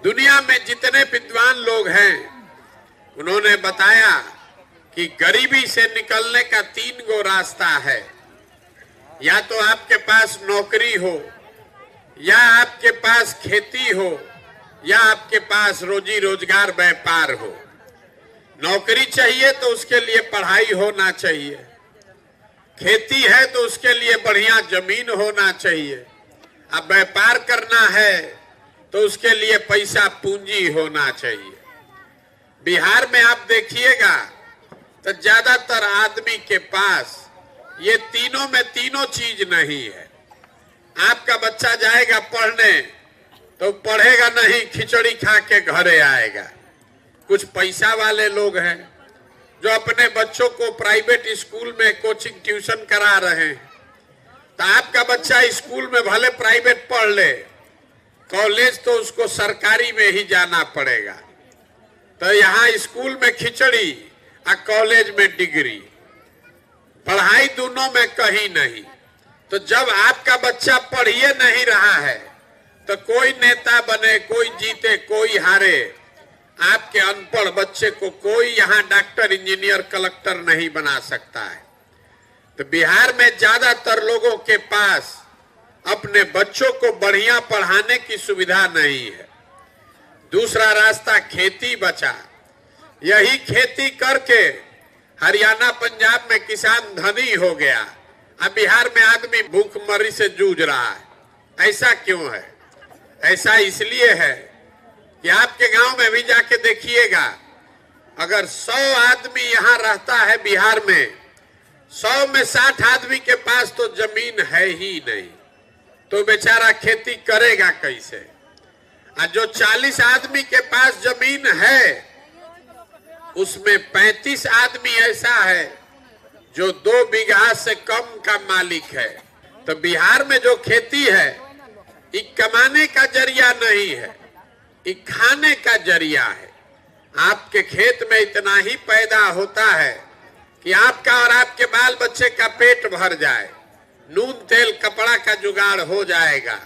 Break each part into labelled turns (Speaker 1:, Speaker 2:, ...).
Speaker 1: दुनिया में जितने विद्वान लोग हैं उन्होंने बताया कि गरीबी से निकलने का 3 गो रास्ता है। या तो आपके पास नौकरी हो, या आपके पास खेती हो, या आपके पास रोजी रोजगार व्यापार हो। नौकरी चाहिए तो उसके लिए पढ़ाई होना चाहिए, खेती है तो उसके लिए बढ़िया जमीन होना चाहिए, अब व्यापार करना है तो उसके लिए पैसा पूंजी होना चाहिए। बिहार में आप देखिएगा तो ज्यादातर आदमी के पास ये तीनों में तीनों चीज नहीं है। आपका बच्चा जाएगा पढ़ने तो पढ़ेगा नहीं, खिचड़ी खा के घरे आएगा। कुछ पैसा वाले लोग हैं जो अपने बच्चों को प्राइवेट स्कूल में कोचिंग ट्यूशन करा रहे हैं। तो आपका बच्चा स्कूल में भले प्राइवेट पढ़ ले, कॉलेज तो उसको सरकारी में ही जाना पड़ेगा। तो यहाँ स्कूल में खिचड़ी और कॉलेज में डिग्री, पढ़ाई दोनों में कहीं नहीं। तो जब आपका बच्चा पढ़िए नहीं रहा है तो कोई नेता बने, कोई जीते, कोई हारे, आपके अनपढ़ बच्चे को कोई यहाँ डॉक्टर, इंजीनियर, कलेक्टर नहीं बना सकता है। तो बिहार में ज्यादातर लोगों के पास अपने बच्चों को बढ़िया पढ़ाने की सुविधा नहीं है। दूसरा रास्ता खेती बचा। यही खेती करके हरियाणा, पंजाब में किसान धनी हो गया, अब बिहार में आदमी भूखमरी से जूझ रहा है। ऐसा क्यों है? ऐसा इसलिए है कि आपके गांव में भी जाके देखिएगा, अगर 100 आदमी यहाँ रहता है बिहार में, 100 में 60 आदमी के पास तो जमीन है ही नहीं, तो बेचारा खेती करेगा कैसे? और जो 40 आदमी के पास जमीन है उसमें 35 आदमी ऐसा है जो 2 बीघा से कम का मालिक है। तो बिहार में जो खेती है ये कमाने का जरिया नहीं है, ये खाने का जरिया है। आपके खेत में इतना ही पैदा होता है कि आपका और आपके बाल बच्चे का पेट भर जाए, नून तेल कपड़ा का जुगाड़ हो जाएगा।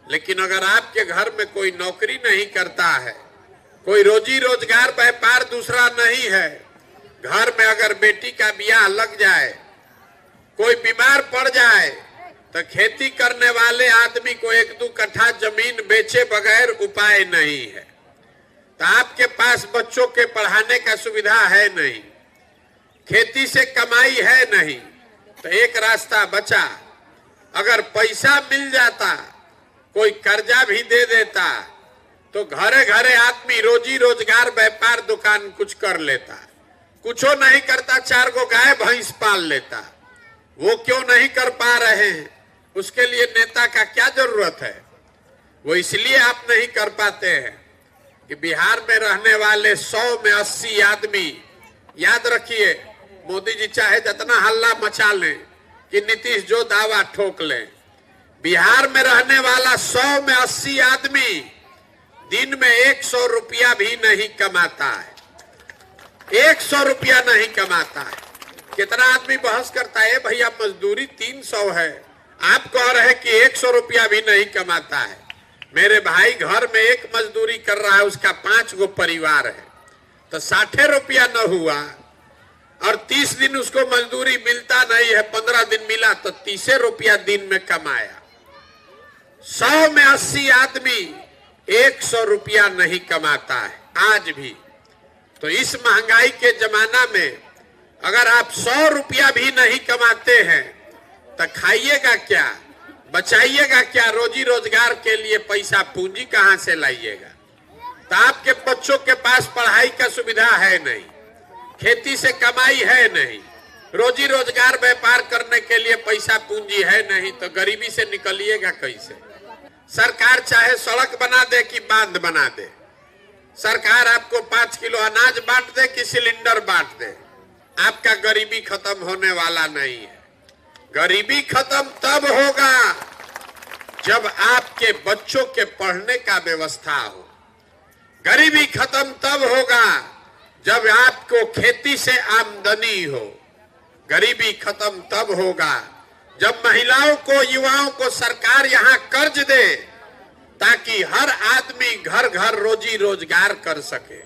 Speaker 1: लेकिन अगर आपके घर में कोई नौकरी नहीं करता है, कोई रोजी रोजगार व्यापार दूसरा नहीं है, घर में अगर बेटी का ब्याह लग जाए, कोई बीमार पड़ जाए, तो खेती करने वाले आदमी को 1-2 कट्ठा जमीन बेचे बगैर उपाय नहीं है। तो आपके पास बच्चों के पढ़ाने का सुविधा है नहीं, खेती से कमाई है नहीं, तो एक रास्ता बचा। अगर पैसा मिल जाता, कोई कर्जा भी दे देता, तो घरे घरे आदमी रोजी रोजगार व्यापार दुकान कुछ कर लेता। कुछो नहीं करता, 4 गो गाय भैंस पाल लेता। वो क्यों नहीं कर पा रहे हैं? उसके लिए नेता का क्या जरूरत है? वो इसलिए आप नहीं कर पाते हैं कि बिहार में रहने वाले 100 में 80 आदमी, याद रखिए, मोदी जी चाहे जितना हल्ला मचा लें कि नीतीश जो दावा ठोक लें, बिहार में रहने वाला 100 में 80 आदमी दिन में 100 रुपया भी नहीं कमाता है। 100 रुपया नहीं कमाता है। कितना आदमी बहस करता है, भैया मजदूरी 300 है, आप कह रहे हैं कि 100 रुपया भी नहीं कमाता है। मेरे भाई घर में एक मजदूरी कर रहा है, उसका 5 गो परिवार है, तो 60 रुपया न हुआ और 30 दिन उसको मजदूरी मिलता नहीं है, 15 दिन मिला तो 30 रुपया दिन में कमाया। 100 में 80 आदमी 100 रुपया नहीं कमाता है आज भी। तो इस महंगाई के जमाना में अगर आप 100 रुपया भी नहीं कमाते हैं तो खाइएगा क्या, बचाइएगा क्या? रोजी रोजगार के लिए पैसा पूंजी कहां से लाइएगा? तो आपके बच्चों के पास पढ़ाई का सुविधा है नहीं, खेती से कमाई है नहीं, रोजी रोजगार व्यापार करने के लिए पैसा पूंजी है नहीं, तो गरीबी से निकलिएगा कैसे? सरकार चाहे सड़क बना दे कि बांध बना दे, सरकार आपको 5 किलो अनाज बांट दे कि सिलेंडर बांट दे, आपका गरीबी खत्म होने वाला नहीं है। गरीबी खत्म तब होगा जब आपके बच्चों के पढ़ने का व्यवस्था हो। गरीबी खत्म तब होगा जब आपको खेती से आमदनी हो। गरीबी खत्म तब होगा जब महिलाओं को, युवाओं को सरकार यहाँ कर्ज दे ताकि हर आदमी घर घर रोजी रोजगार कर सके।